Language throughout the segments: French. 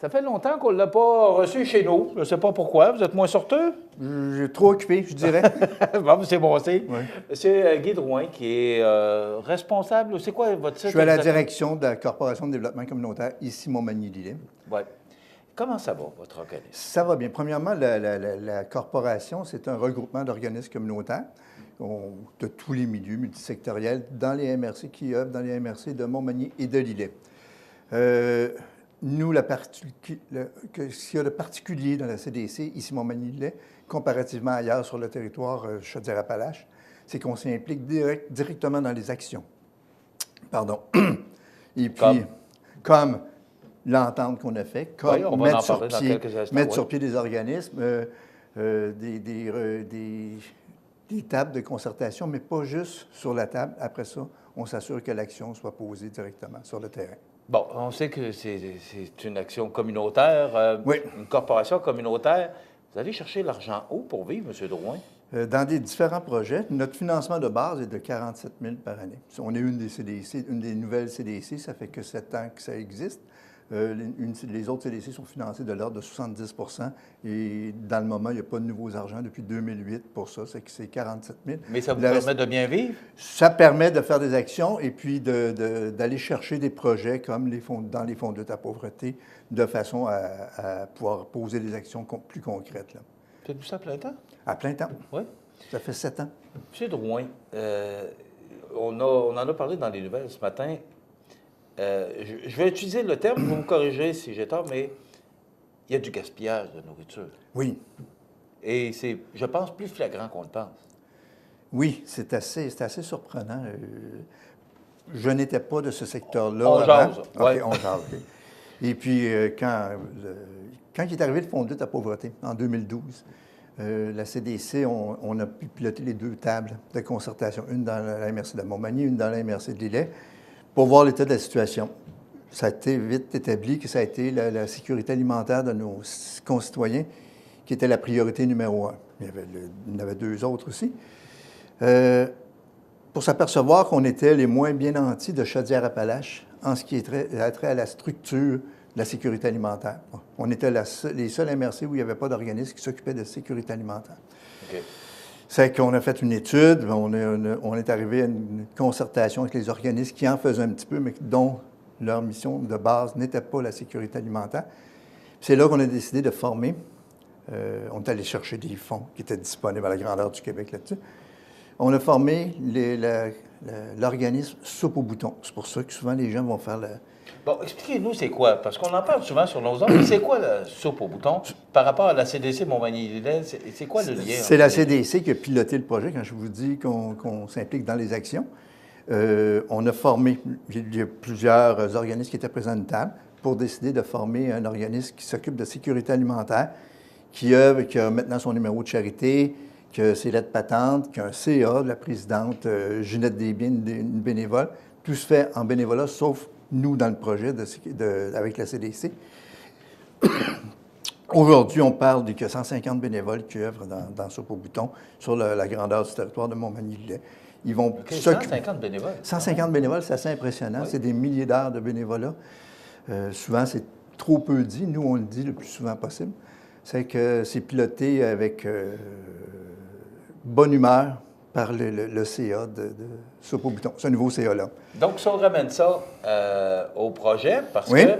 Ça fait longtemps qu'on ne l'a pas reçu chez nous. Je ne sais pas pourquoi. Vous êtes moins sorteux? Je suis trop occupé, je dirais. Bon, c'est bon aussi. Oui. Monsieur Guy Drouin, qui est responsable, c'est quoi votre titre? Je suis à la direction de la Corporation de développement communautaire, ici Montmagny-Lillet. Oui. Comment ça va, votre organisme? Ça va bien. Premièrement, la corporation, c'est un regroupement d'organismes communautaires de tous les milieux multisectoriels dans les MRC qui œuvrent dans les MRC de Montmagny et de Lillet. Nous, ce qu'il y a de particulier dans la CDC, ici Montmagny-Lillet, comparativement ailleurs sur le territoire Chaudière-Appalaches, c'est qu'on s'implique directement dans les actions. Pardon. Et puis, comme l'entente qu'on a faite, comme oui, mettre sur pied des organismes, des tables de concertation, mais pas juste sur la table. Après ça, on s'assure que l'action soit posée directement sur le terrain. Bon, on sait que c'est une action communautaire, oui. Une corporation communautaire. Vous allez chercher l'argent où pour vivre, M. Drouin? Dans des différents projets. Notre financement de base est de 47 000 par année. On est une des CDC, une des nouvelles CDC, ça fait que 7 ans que ça existe. Les autres CDC sont financés de l'ordre de 70 % et dans le moment, il n'y a pas de nouveaux argents depuis 2008 pour ça, c'est que c'est 47 000. Mais ça vous permet de bien vivre? Ça permet de faire des actions et puis d'aller chercher des projets comme dans les fonds de lutte à la pauvreté de façon à pouvoir poser des actions plus concrètes. Faites-vous ça à plein temps? À plein temps. Oui. Ça fait 7 ans. M. Drouin, on en a parlé dans les nouvelles ce matin. Je vais utiliser le terme, vous me corrigez si j'ai tort, mais il y a du gaspillage de nourriture. Oui. Et c'est, je pense, plus flagrant qu'on le pense. Oui, c'est assez surprenant. Je n'étais pas de ce secteur-là. On jase. OK, on jase. Okay. Et puis, quand il est arrivé le Fonds de lutte à la pauvreté, en 2012, la CDC, on a pu piloter les 2 tables de concertation, une dans la MRC de Montmagny, une dans la MRC de Lillet, pour voir l'état de la situation. Ça a été vite établi que ça a été la sécurité alimentaire de nos concitoyens qui était la priorité numéro 1. Il y en avait 2 autres aussi. Pour s'apercevoir qu'on était les moins bien nantis de Chaudière-Appalaches en ce qui a trait à la structure de la sécurité alimentaire. On était les seuls MRC où il n'y avait pas d'organisme qui s'occupait de sécurité alimentaire. Okay. C'est qu'on a fait une étude, on est arrivé à une concertation avec les organismes qui en faisaient un petit peu, mais dont leur mission de base n'était pas la sécurité alimentaire. C'est là qu'on a décidé de former. On est allé chercher des fonds qui étaient disponibles à la grandeur du Québec là-dessus. On a formé l'organisme Soupe au bouton. C'est pour ça que souvent les gens vont faire Bon, expliquez-nous c'est quoi, parce qu'on en parle souvent sur nos ondes. C'est quoi la soupe au bouton par rapport à la CDC Montmagny-Lillet? C'est quoi le lien? C'est la CDC qui a piloté le projet quand je vous dis qu'on s'implique dans les actions. On a formé, il y a plusieurs organismes qui étaient présents à une table pour décider de former un organisme qui s'occupe de sécurité alimentaire, qui a maintenant son numéro de charité, qui a ses lettres patentes, qui a un CA de la présidente Ginette Desbiens, une bénévole. Tout se fait en bénévolat, sauf nous dans le projet avec la CDC. Aujourd'hui, on parle de 150 bénévoles qui œuvrent dans Soupe au bouton sur la grandeur du territoire de Montmagny-Lillet. Ils vont 150 bénévoles? 150 bénévoles, c'est assez impressionnant. Oui. C'est des milliers d'heures de bénévolat. Souvent, c'est trop peu dit. Nous, on le dit le plus souvent possible. C'est que c'est piloté avec bonne humeur par le CA de Soupe au bouton, ce nouveau CA-là. Donc, si on ramène ça au projet, parce oui. que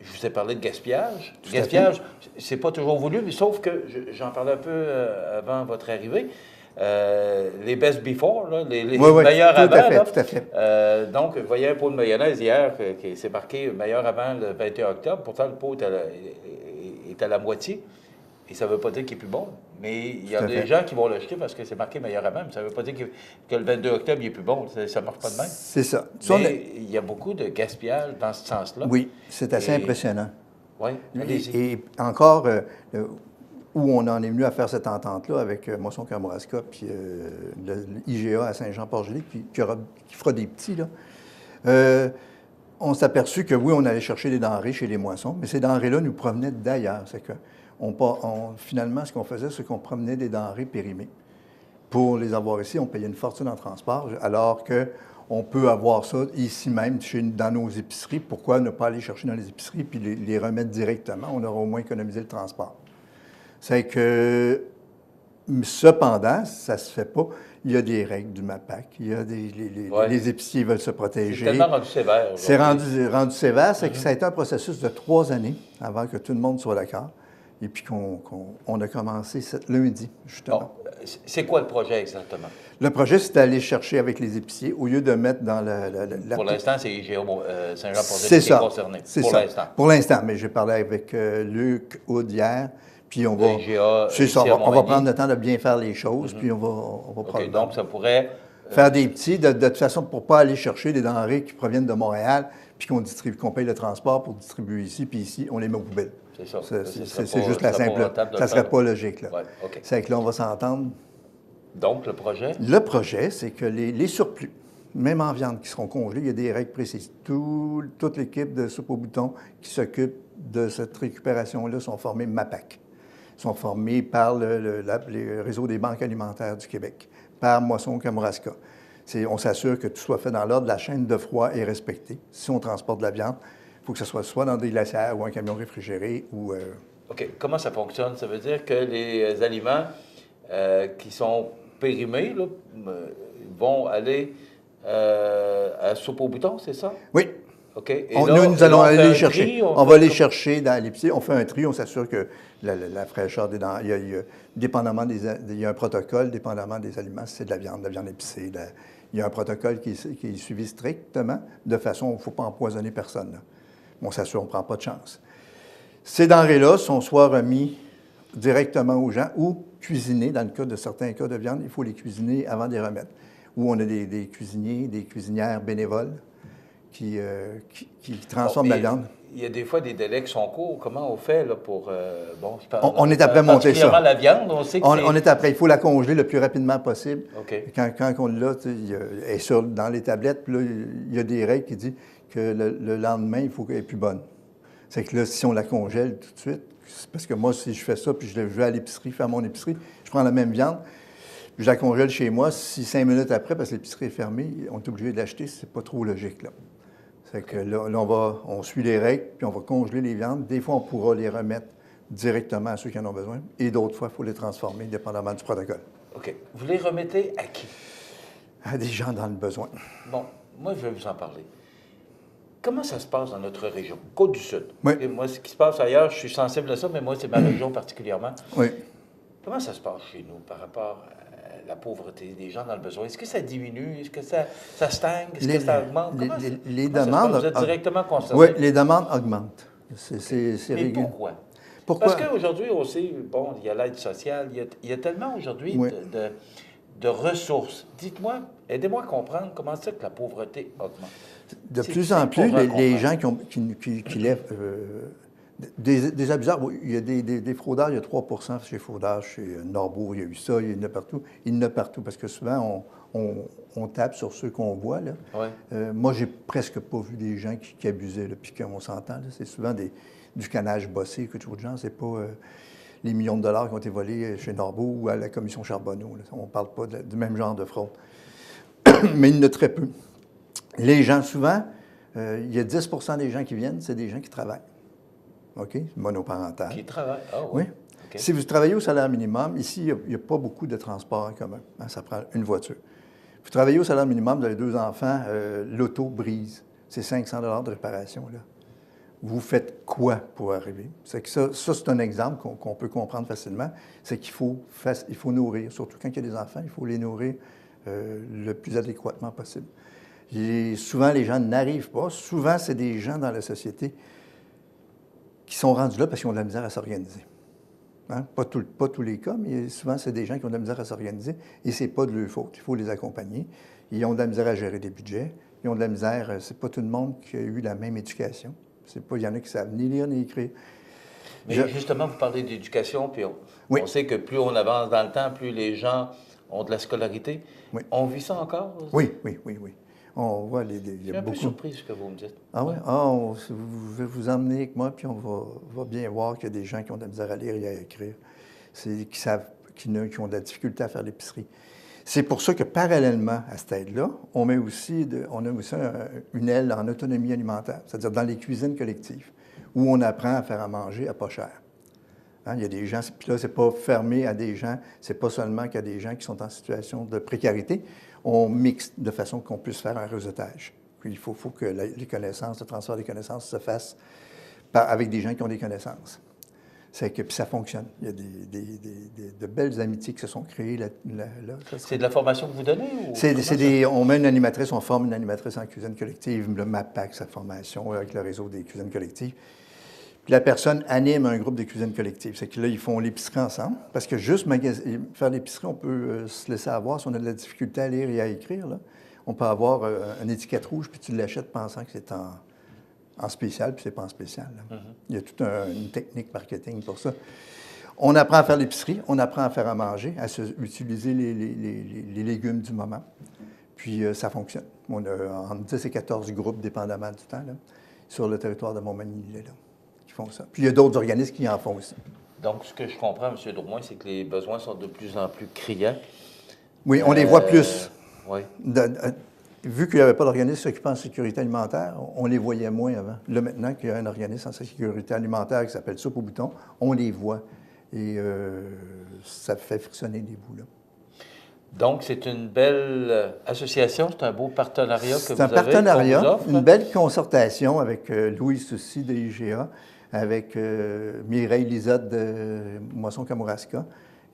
je vous ai parlé de gaspillage. Tout gaspillage, c'est pas toujours voulu, mais sauf que j'en parlais un peu avant votre arrivée. Les best before, là, les meilleurs avant. Tout à fait. Donc, vous voyez un pot de mayonnaise hier qui s'est marqué meilleur avant le 21 octobre. Pourtant, le pot est à la moitié. Et ça ne veut pas dire qu'il est plus bon. Mais il y a des gens qui vont l'acheter parce que c'est marqué meilleur avant. Mais ça ne veut pas dire que le 22 octobre, il est plus bon. Ça ne marche pas de même. C'est ça. Mais il y a beaucoup de gaspillage dans ce sens-là. Oui, c'est assez impressionnant. Oui, allez-y. Et encore, où on en est venu à faire cette entente-là avec Moisson-Kamouraska puis l'IGA à Saint-Jean-Port-Joli, qui fera des petits, là. On s'est aperçu que, oui, on allait chercher des denrées chez les moissons, mais ces denrées-là nous provenaient d'ailleurs. C'est que finalement, ce qu'on faisait, c'est qu'on promenait des denrées périmées. Pour les avoir ici, on payait une fortune en transport, alors On peut avoir ça ici même, dans nos épiceries. Pourquoi ne pas aller chercher dans les épiceries puis les remettre directement? On aura au moins économisé le transport. C'est que, cependant, ça ne se fait pas. Il y a des règles du MAPAC. Il y a les épiciers veulent se protéger. C'est tellement rendu sévère. C'est rendu sévère. C'est que ça a été un processus de 3 années avant que tout le monde soit d'accord. Et puis qu'on a commencé lundi, justement. Bon. C'est quoi le projet exactement? Le projet, c'est d'aller chercher avec les épiciers, au lieu de mettre dans la pour l'instant, c'est IGA Saint-Jean-Port-de-Vie qui est concerné. Pour l'instant. Pour l'instant, mais j'ai parlé avec Luc Houd hier, puis on va... C'est ça, on va prendre le temps de bien faire les choses, puis on va prendre le temps. Donc, ça pourrait... Faire des petits, de toute façon, pour ne pas aller chercher des denrées qui proviennent de Montréal, puis qu'on paye le transport pour distribuer ici, puis ici, on les met aux poubelles. C'est ça. C'est juste la simple. Ça ne serait pas logique, là. Ouais, OK. C'est que là, on va s'entendre. Donc, le projet? Le projet, c'est que les surplus, même en viande, qui seront congelés, il y a des règles précises. Toute l'équipe de Soupe au bouton qui s'occupe de cette récupération-là sont formés MAPAC. Ils sont formés par le réseau des banques alimentaires du Québec, par Moisson Kamouraska. On s'assure que tout soit fait dans l'ordre, la chaîne de froid est respectée. Si on transporte de la viande, il faut que ce soit dans des glacières ou un camion réfrigéré ou... OK. Comment ça fonctionne? Ça veut dire que les aliments qui sont périmés là, vont aller à Soupe au bouton, c'est ça? Oui. OK. Et nous allons aller les chercher. On va les chercher dans l'épicerie. On fait un tri, on s'assure que la fraîcheur des dents... Il y a un protocole, dépendamment des aliments, si c'est de la viande épicée. Il y a un protocole qui est suivi strictement, de façon il ne faut pas empoisonner personne. Là. On s'assure qu'on ne prend pas de chance. Ces denrées-là sont soit remis directement aux gens ou cuisinés. Dans le cas de certains cas de viande, il faut les cuisiner avant de les remettre. Ou on a des cuisiniers, des cuisinières bénévoles qui transforment la viande. Il y a des fois des délais qui sont courts. Comment on fait là, pour... on est après monter ça. La viande, on sait que on est après. Il faut la congeler le plus rapidement possible. Okay. Quand on l'a, elle est dans les tablettes, puis là, il y a des règles qui disent que le lendemain, il faut qu'elle est plus bonne. C'est que là, si on la congèle tout de suite, parce que moi, si je fais ça, puis je vais à l'épicerie, faire mon épicerie, je prends la même viande, puis je la congèle chez moi, si 5 minutes après, parce que l'épicerie est fermée, on est obligé de l'acheter, c'est pas trop logique, là. C'est que là, on suit les règles, puis on va congeler les viandes. Des fois, on pourra les remettre directement à ceux qui en ont besoin, et d'autres fois, il faut les transformer, dépendamment du protocole. OK. Vous les remettez à qui? À des gens dans le besoin. Bon, moi, je vais vous en parler. Comment ça se passe dans notre région, Côte-du-Sud? Oui. Et moi, ce qui se passe ailleurs, je suis sensible à ça, mais moi, c'est ma région particulièrement. Oui. Comment ça se passe chez nous par rapport à la pauvreté des gens dans le besoin? Est-ce que ça diminue? Est-ce que ça stagne? Est-ce que ça augmente? Les demandes... Vous êtes directement concerné? Oui, les demandes augmentent. C'est mais pourquoi? Parce qu'aujourd'hui, on sait, bon, il y a l'aide sociale, il y a tellement aujourd'hui de ressources. Dites-moi, aidez-moi à comprendre comment c'est que la pauvreté augmente. De plus en plus, les gens qui lèvent des abuseurs, il y a des fraudeurs, il y a 3 chez Fraudage, chez Norbourg, il y a eu ça, il y en a partout. Il y en a partout, parce que souvent, on tape sur ceux qu'on voit. Là. Ouais. Moi, j'ai presque pas vu des gens qui abusaient, là, puis qu'on s'entend. C'est souvent du canage bossé, que tout de gens, c'est pas les millions de dollars qui ont été volés chez Norbourg ou à la commission Charbonneau. Là. On ne parle pas du même genre de fraude. Mais il y en a très peu. Les gens, souvent, il y a 10 des gens qui viennent, c'est des gens qui travaillent. OK? Monoparental. Qui travaillent? Ah, oui. Okay. Si vous travaillez au salaire minimum, ici, il n'y a pas beaucoup de transport en commun. Hein, ça prend une voiture. Vous travaillez au salaire minimum, vous avez 2 enfants, l'auto brise. C'est 500 de réparation, là. Vous faites quoi pour arriver? C'est que ça c'est un exemple qu'on peut comprendre facilement. C'est qu'il faut nourrir. Surtout quand il y a des enfants, il faut les nourrir le plus adéquatement possible. Souvent, les gens n'arrivent pas. Souvent, c'est des gens dans la société qui sont rendus là parce qu'ils ont de la misère à s'organiser. Hein? Pas tous les cas, mais souvent, c'est des gens qui ont de la misère à s'organiser et ce n'est pas de leur faute. Il faut les accompagner. Ils ont de la misère à gérer des budgets. Ils ont de la misère... C'est pas tout le monde qui a eu la même éducation. Il y en a qui ne savent ni lire ni écrire. Mais justement, vous parlez d'éducation, puis on sait que plus on avance dans le temps, plus les gens ont de la scolarité. Oui. On vit ça encore? Oui. On voit je suis un peu surpris de ce que vous me dites. Ah oui? Je vais vous emmener avec moi, puis on va bien voir qu'il y a des gens qui ont de la misère à lire et à écrire, qui ont de la difficulté à faire l'épicerie. C'est pour ça que parallèlement à cette aide-là, on a aussi une aile en autonomie alimentaire, c'est-à-dire dans les cuisines collectives, où on apprend à faire à manger à pas cher. Hein, il y a des gens, puis là, c'est pas fermé à des gens, c'est pas seulement qu'à des gens qui sont en situation de précarité. On mixe de façon qu'on puisse faire un réseautage. Puis il faut que les connaissances, le transfert des connaissances se fasse avec des gens qui ont des connaissances. Puis ça fonctionne. Il y a de belles amitiés qui se sont créées là. C'est de la formation que vous donnez? On met une animatrice, on forme une animatrice en cuisine collective, le MAPAC, sa formation avec le réseau des cuisines collectives. Puis la personne anime un groupe de cuisine collective. C'est que là, ils font l'épicerie ensemble. Parce que juste faire l'épicerie, on peut se laisser avoir si on a de la difficulté à lire et à écrire. Là. On peut avoir une étiquette rouge, puis tu l'achètes pensant que c'est en spécial, puis c'est pas en spécial. Mm-hmm. Il y a toute une technique marketing pour ça. On apprend à faire l'épicerie, on apprend à faire à manger, à utiliser les légumes du moment. Puis ça fonctionne. On a entre 10 et 14 groupes, dépendamment du temps, là, sur le territoire de Montmagny-Lillet, qui font ça. Puis il y a d'autres organismes qui en font aussi. Donc, ce que je comprends, M. Drouin, c'est que les besoins sont de plus en plus criants. Oui, on les voit plus. Oui. Vu qu'il n'y avait pas d'organisme s'occupant en sécurité alimentaire, on les voyait moins avant. Là, maintenant qu'il y a un organisme en sécurité alimentaire qui s'appelle Soupe au bouton, on les voit. Et ça fait frissonner des bouts, là. Donc, c'est une belle association, c'est un beau partenariat que vous avez. C'est un partenariat, une belle concertation avec Louis Soucy de IGA, avec Mireille Lisotte de Moisson-Kamouraska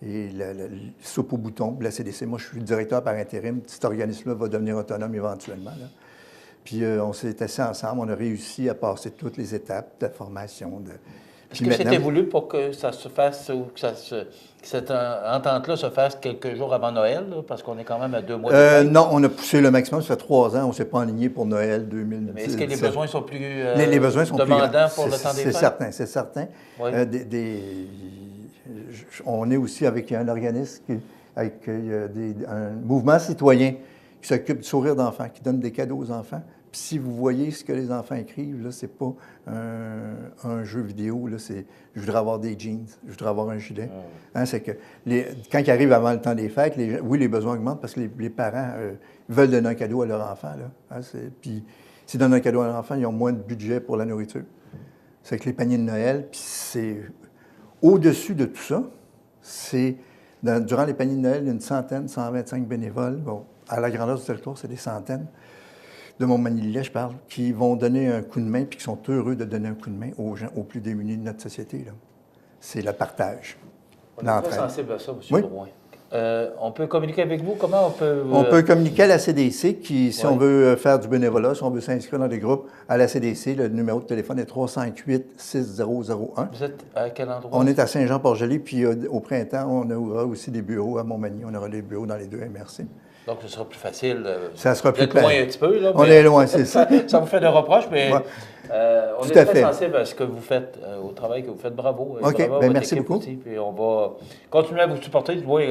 et la Soupe au bouton de la CDC. Moi, je suis directeur par intérim. Cet organisme-là va devenir autonome éventuellement, là. Puis on s'est assis ensemble, on a réussi à passer toutes les étapes de la formation. Est-ce que c'était voulu pour que ça se fasse, ou que cette entente-là se fasse quelques jours avant Noël, là, parce qu'on est quand même à 2 mois de fête? Non, on a poussé le maximum. Ça fait 3 ans, on ne s'est pas aligné pour Noël 2017. Mais est-ce que les besoins sont plus les besoins sont demandants plus pour le temps des fêtes? C'est certain. Oui. On est aussi avec un organisme, avec un mouvement citoyen qui s'occupe du sourire d'enfants, qui donne des cadeaux aux enfants. Puis si vous voyez ce que les enfants écrivent, là, c'est pas un jeu vidéo, là, c'est « je voudrais avoir des jeans, je voudrais avoir un gilet ». Hein, c'est que quand ils arrivent avant le temps des fêtes, les besoins augmentent parce que les parents veulent donner un cadeau à leur enfant. Là, hein, puis s'ils donnent un cadeau à leur enfant, ils ont moins de budget pour la nourriture. C'est que les paniers de Noël, puis c'est au-dessus de tout ça, c'est durant les paniers de Noël, il y a une centaine, 125 bénévoles. Bon, à la grandeur du territoire, c'est des centaines. De Montmagny-Lillet, je parle, qui vont donner un coup de main puis qui sont heureux de donner un coup de main aux gens, aux plus démunis de notre société. Là. C'est le partage. On est très sensible à ça, M. Drouin. On peut communiquer avec vous? Comment on peut... On peut communiquer à la CDC, si on veut faire du bénévolat, si on veut s'inscrire dans des groupes, à la CDC, le numéro de téléphone est 358-6001. Vous êtes à quel endroit? On est à Saint-Jean-Port-Joli, puis au printemps, on aura aussi des bureaux à Montmagny. On aura des bureaux dans les deux MRC. Donc, ce sera plus facile. Ça sera plus loin un petit peu, là. On est loin, c'est ça. Ça vous fait des reproches, mais on est très sensible à ce que vous faites, au travail que vous faites. Bravo. OK, bravo bien, merci beaucoup. Aussi, puis on va continuer à vous supporter. Oui,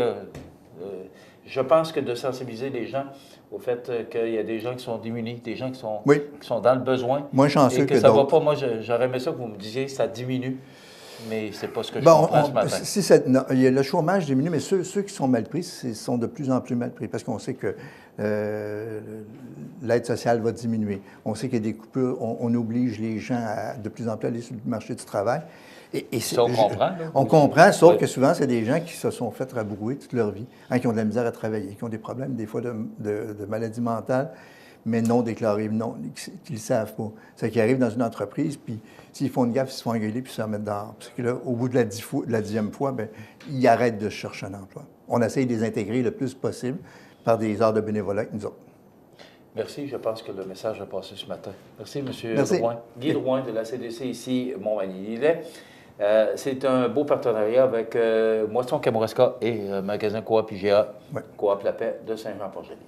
je pense que de sensibiliser les gens au fait qu'il y a des gens qui sont démunis, des gens qui sont dans le besoin. Moins chanceux que ça d'autres. Va pas. Moi, j'aurais aimé ça que vous me disiez que ça diminue. Mais c'est pas ce que je comprends ce matin. Le chômage diminue, mais ceux qui sont mal pris sont de plus en plus mal pris parce qu'on sait que l'aide sociale va diminuer. On sait qu'il y a des coupures, on oblige les gens de plus en plus à aller sur le marché du travail. Ça, on comprend. Là, on comprend, sauf que souvent, c'est des gens qui se sont fait rabrouer toute leur vie, qui ont de la misère à travailler, qui ont des problèmes, des fois, de maladie mentale, mais non déclarés, qu'ils ne savent pas. C'est qu'ils arrivent dans une entreprise, puis s'ils font une gaffe, ils se font engueuler, puis ils se remettent dehors. Parce que là, au bout de la 10e fois, bien, ils arrêtent de chercher un emploi. On essaye de les intégrer le plus possible par des heures de bénévolat avec nous autres. Merci. Je pense que le message a passé ce matin. Merci, M. Merci. Drouin. Guy Drouin de la CDC ici, Montmagny-Lillet. C'est un beau partenariat avec Moisson-Kamouraska et magasin Coop IGA, Coop La Paix de Saint-Jean-Port-Joli.